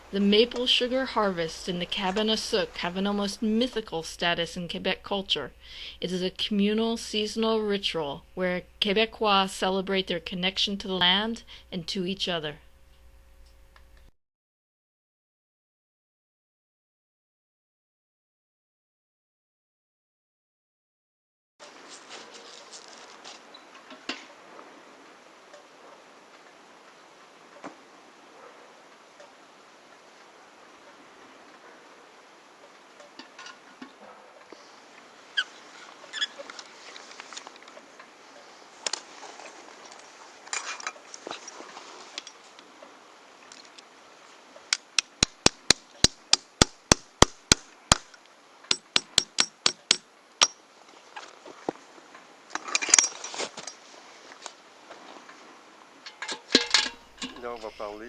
The maple sugar harvests in the cabane à sucre have an almost mythical status in Quebec culture. It is a communal seasonal ritual where Quebecois celebrate their connection to the land and to each other.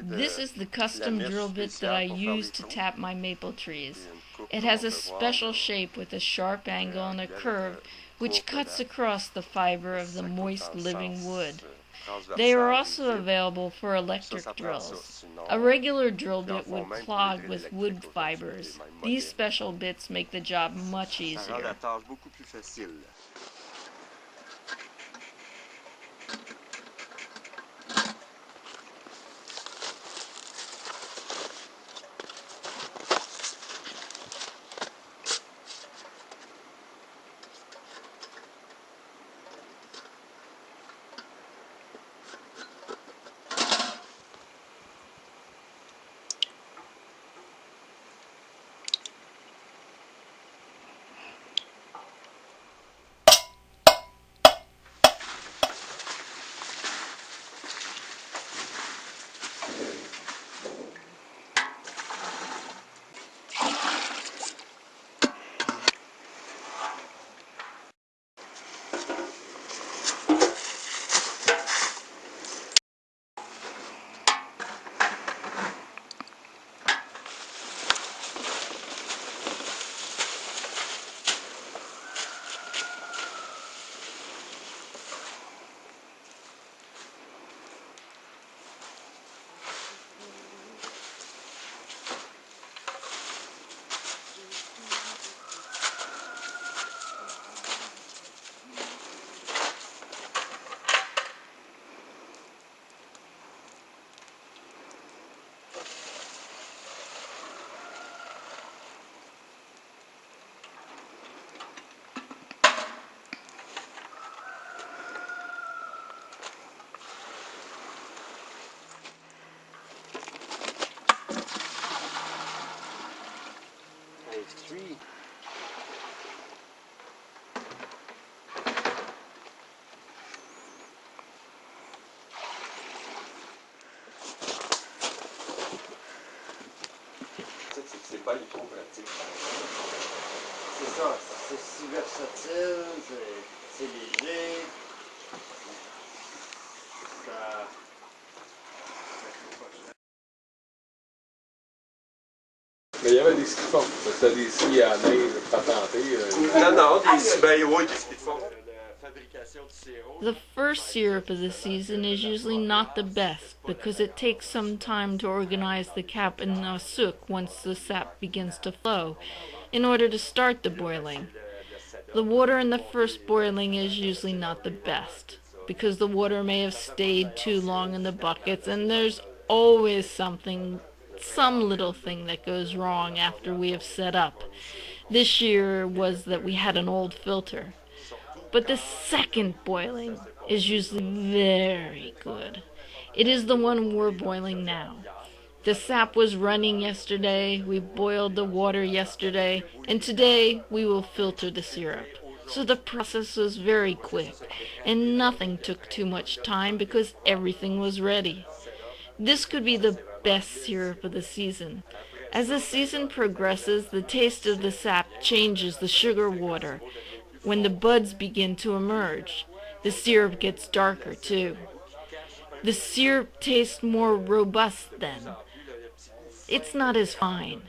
This is the custom drill bit that I use to tap my maple trees. It has a special shape with a sharp angle and a curve which cuts across the fiber of the moist living wood. They are also available for electric drills. A regular drill bit would clog with wood fibers. These special bits make the job much easier. C'est pas trop pratique. C'est ça, c'est si versatile, c'est léger. Ça... Mais il y avait des skis de fond. C'était des skis à neige patentés. Non, non, des skis, ben oui, des skis de fond. The first syrup of the season is usually not the best because it takes some time to organize the cabane à sucre once the sap begins to flow in order to start the boiling. The water in the first boiling is usually not the best because the water may have stayed too long in the buckets, and there's always some little thing that goes wrong after we have set up. This year was that we had an old filter. But the second boiling is usually very good. It is the one we're boiling now. The sap was running yesterday, we boiled the water yesterday, and today we will filter the syrup. So the process was very quick, and nothing took too much time because everything was ready. This could be the best syrup of the season. As the season progresses, the taste of the sap changes the sugar water. When the buds begin to emerge, the syrup gets darker too. The syrup tastes more robust then. It's not as fine.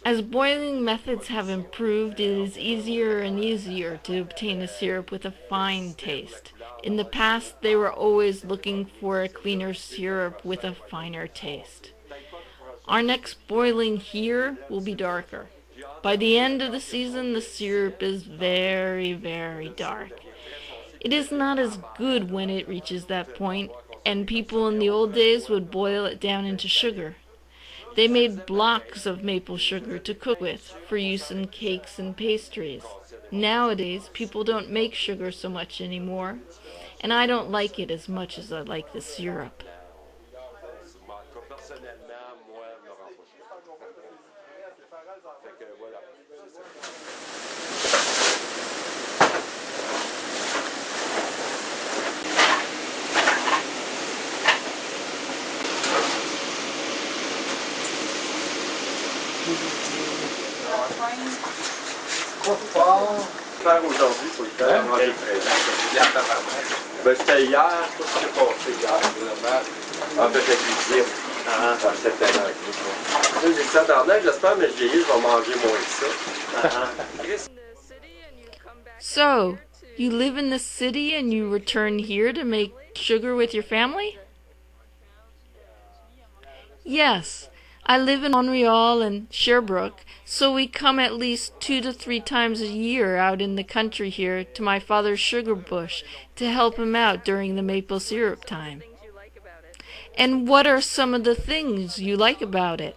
As boiling methods have improved, it is easier and easier to obtain a syrup with a fine taste. In the past, they were always looking for a cleaner syrup with a finer taste. Our next boiling here will be darker. By the end of the season, the syrup is very, very dark. It is not as good when it reaches that point, and people in the old days would boil it down into sugar. They made blocks of maple sugar to cook with for use in cakes and pastries. Nowadays, people don't make sugar so much anymore, and I don't like it as much as I like the syrup. Pas fort. Faire aujourd'hui, faut le faire manger le présent. Ben, c'était hier, tout ce qui est passé hier. En fait, la cuisine. Ça c'était là avec nous. J'ai dit ça dans l'air, j'espère, mais je vieillis, je vais manger moins que ça. So, you live in the city and you return here to make sugar with your family? Yes, I live in Montreal and Sherbrooke, so we come at least 2 to 3 times a year out in the country here to my father's sugar bush to help him out during the maple syrup time. And what are some of the things you like about it?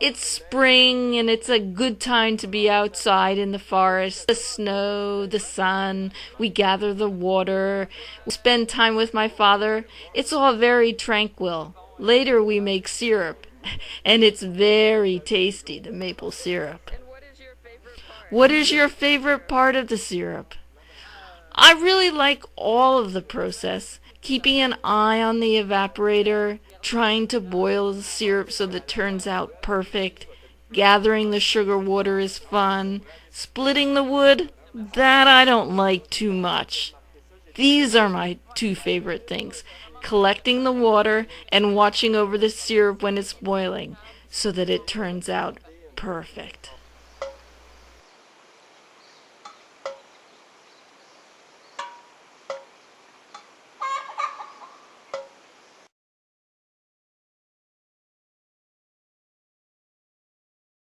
It's spring and it's a good time to be outside in the forest. The snow, the sun, we gather the water, we spend time with my father. It's all very tranquil. Later we make syrup, and it's very tasty, the maple syrup. What is your favorite part of the syrup? I really like all of the process. Keeping an eye on the evaporator, trying to boil the syrup so that it turns out perfect. Gathering the sugar water is fun. Splitting the wood, that I don't like too much. These are my 2 favorite things. Collecting the water and watching over the syrup when it's boiling so that it turns out perfect.